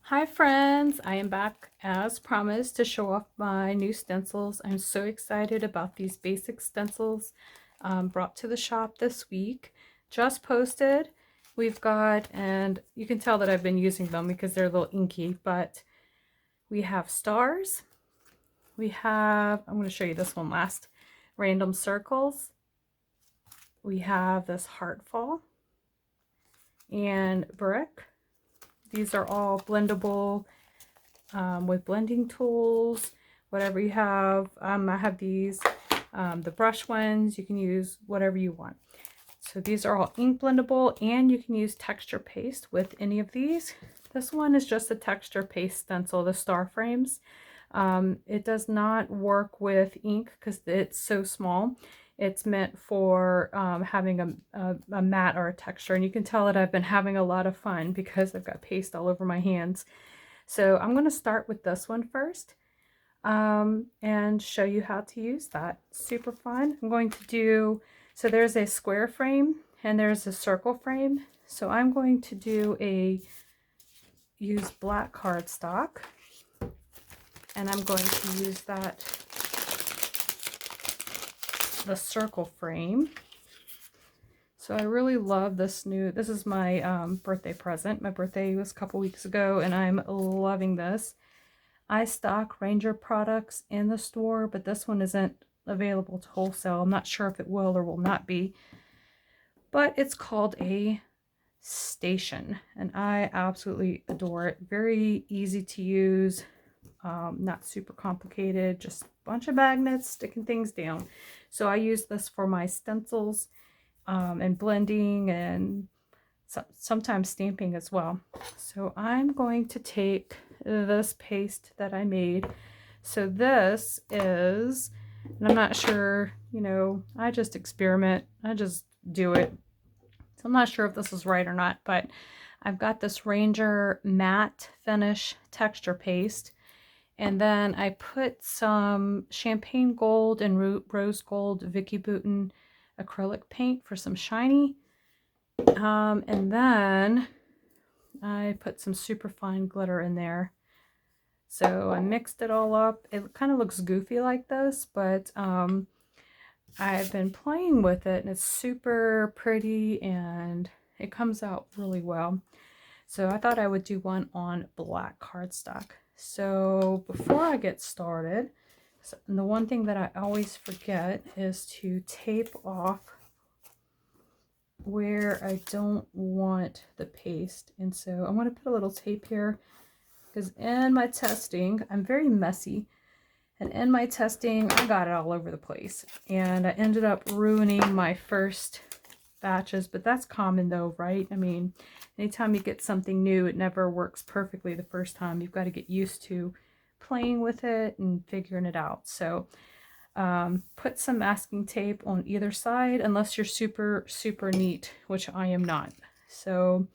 Hi friends, I am back as promised to show off my new stencils. I'm so excited about these basic stencils brought to the shop this week. Just posted. We've got, and you can tell that I've been using them because they're a little inky, but we have stars. We have, I'm going to show you this one last, random circles. We have this heartfall and brick. These are all blendable with blending tools, whatever you have. I have these, the brush ones. You can use whatever you want. So these are all ink blendable, and you can use texture paste with any of these. This one is just a texture paste stencil, the star frames. It does not work with ink because it's so small. It's meant for having a matte or a texture, and you can tell that I've been having a lot of fun because I've got paste all over my hands. So I'm going to start with this one first and show you how to use that. Super fun. I'm going to do, so there's a square frame and there's a circle frame. So I'm going to use black cardstock, and I'm going to use the circle frame. So I really love this is my birthday present. My birthday was a couple weeks ago, and I'm loving this. I stock Ranger products in the store, but this one isn't available to wholesale. I'm not sure if it will or will not be. But it's called a station, and I absolutely adore it. Very easy to use, not super complicated, just a bunch of magnets sticking things down. So I use this for my stencils and blending, and sometimes stamping as well. So I'm going to take this paste that I made. So this is, and I'm not sure, I just experiment. I just do it. So I'm not sure if this is right or not, but I've got this Ranger matte finish texture paste. And then I put some champagne gold and rose gold Vicky Bouton acrylic paint for some shiny. And then I put some super fine glitter in there. So I mixed it all up. It kind of looks goofy like this, but I've been playing with it, and it's super pretty, and it comes out really well. So I thought I would do one on black cardstock. So before I get started, the one thing that I always forget is to tape off where I don't want the paste. And so I'm going to put a little tape here, because in my testing, I'm very messy. And in my testing, I got it all over the place. And I ended up ruining my first batches, but that's common though, right? I mean, anytime you get something new, it never works perfectly the first time. You've got to get used to playing with it and figuring it out. So put some masking tape on either side, unless you're super neat, which I am not. So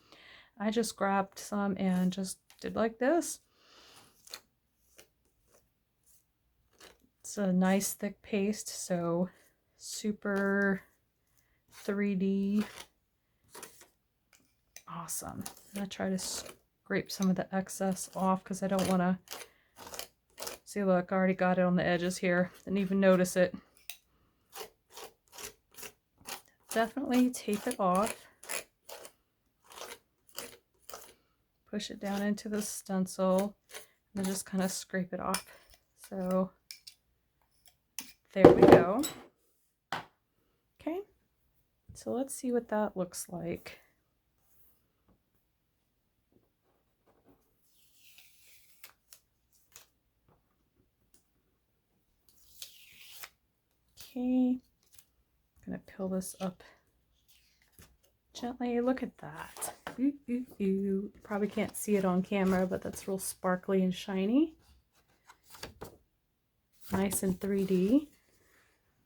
I just grabbed some and just did like this. It's a nice thick paste, so super 3D. Awesome. I'm going to try to scrape some of the excess off because I don't want to... See, look, I already got it on the edges here. Didn't even notice it. Definitely tape it off. Push it down into the stencil and just kind of scrape it off. So there we go. Okay, so let's see what that looks like. Okay, I'm gonna peel this up gently. Look at that. Ooh, ooh, ooh. You probably can't see it on camera, but that's real sparkly and shiny. Nice and 3D.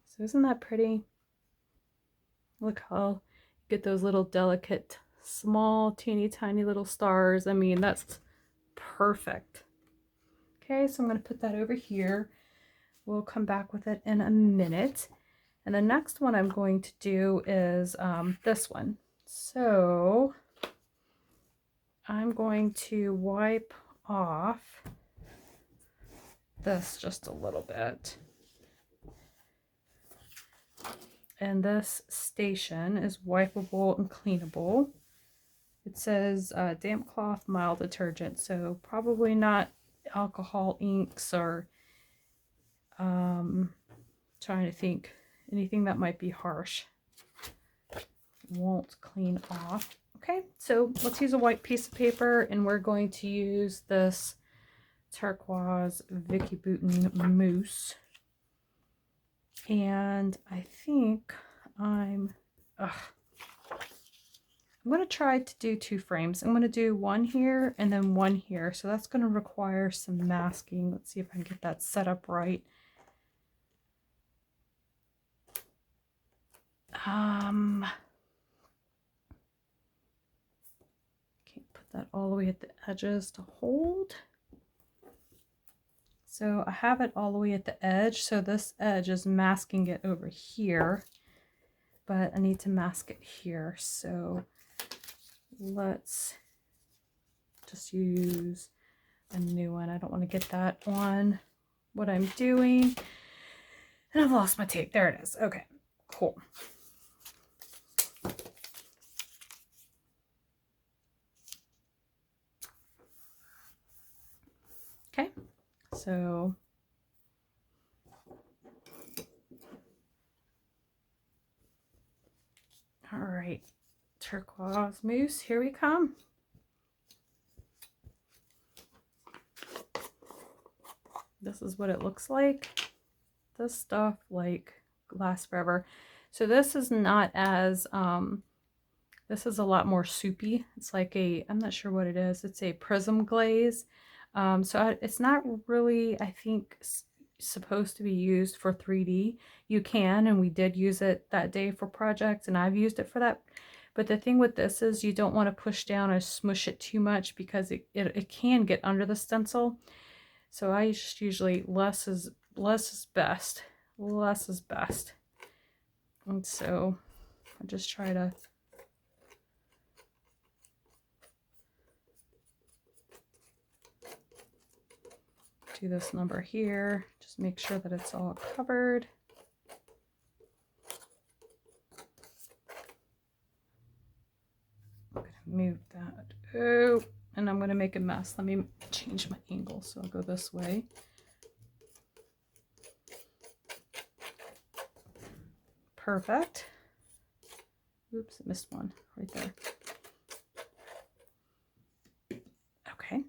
So isn't that pretty? Look how you get those little delicate, small, teeny tiny little stars. I mean, that's perfect. Okay, so I'm going to put that over here. We'll come back with it in a minute. And the next one I'm going to do is this one. So I'm going to wipe off this just a little bit. And this station is wipeable and cleanable. It says damp cloth, mild detergent, so probably not alcohol inks or trying to think anything that might be harsh. Won't clean off. Okay, so let's use a white piece of paper, and we're going to use this Turquoise Mousse. And I think I'm going to try to do 2 frames. I'm going to do one here and then one here. So that's going to require some masking. Let's see if I can get that set up right. Can't put that all the way at the edges to hold. So I have it all the way at the edge. So this edge is masking it over here, but I need to mask it here. So let's just use a new one. I don't want to get that on what I'm doing. And I've lost my tape. There it is. Okay, cool. Okay, so all right, Turquoise Mousse, here we come. This is what it looks like. This stuff like lasts forever. So this is not as this is a lot more soupy. It's like a, I'm not sure what it is. It's a Prism Glaze. It's not really, I think, supposed to be used for 3D. You can, and we did use it that day for projects, and I've used it for that. But the thing with this is you don't want to push down or smush it too much because it can get under the stencil. So I just usually less is best. Less is best. And so I just try to do this number here. Just make sure that it's all covered. I'm going to move that. Oh, and I'm going to make a mess. Let me change my angle. So I'll go this way. Perfect. Oops, I missed one right there. Okay.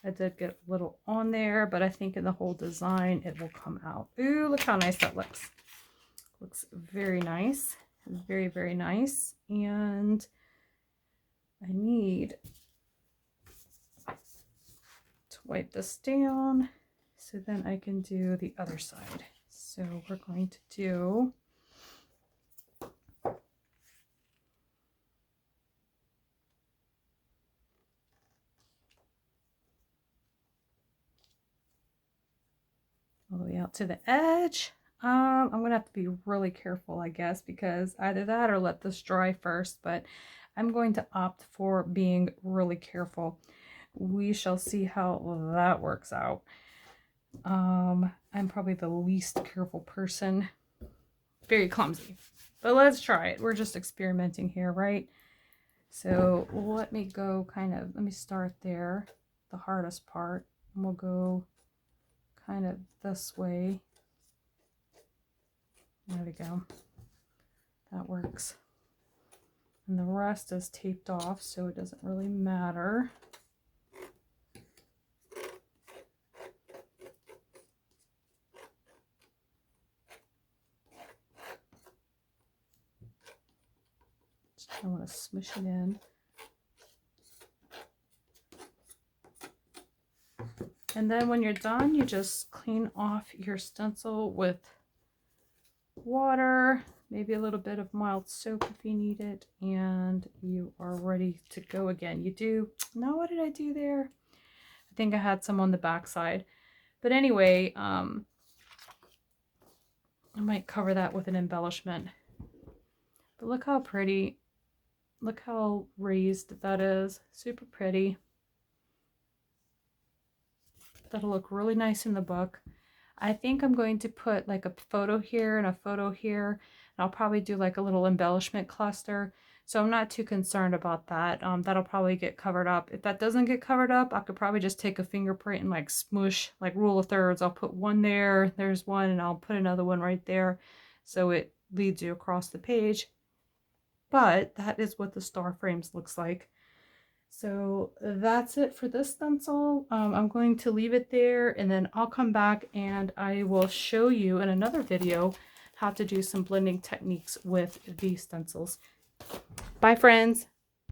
I did get a little on there, but I think in the whole design it will come out. Ooh, look how nice that looks. Looks very nice. Very, very nice. And I need to wipe this down so then I can do the other side. So we're going to do all the way out to the edge. I'm gonna have to be really careful, I guess, because either that or let this dry first, but I'm going to opt for being really careful. We shall see how that works out. I'm probably the least careful person. Very clumsy, but let's try it. We're just experimenting here, right? So let me go let me start there, the hardest part, and we'll go kind of this way. There we go. That works. And the rest is taped off, so it doesn't really matter. I want to smush it in. And then when you're done, you just clean off your stencil with water, maybe a little bit of mild soap if you need it, and you are ready to go again. You do, now what did I do there? I think I had some on the back side. But anyway, I might cover that with an embellishment But look how pretty, look how raised that is. Super pretty. That'll look really nice in the book. I think I'm going to put like a photo here and a photo here. And I'll probably do like a little embellishment cluster. So I'm not too concerned about that. That'll probably get covered up. If that doesn't get covered up, I could probably just take a fingerprint and like smoosh, like rule of thirds. I'll put one there, there's one, and I'll put another one right there. So it leads you across the page. But that is what the star frames looks like. So that's it for this stencil. I'm going to leave it there, and then I'll come back and I will show you in another video how to do some blending techniques with these stencils. Bye, friends.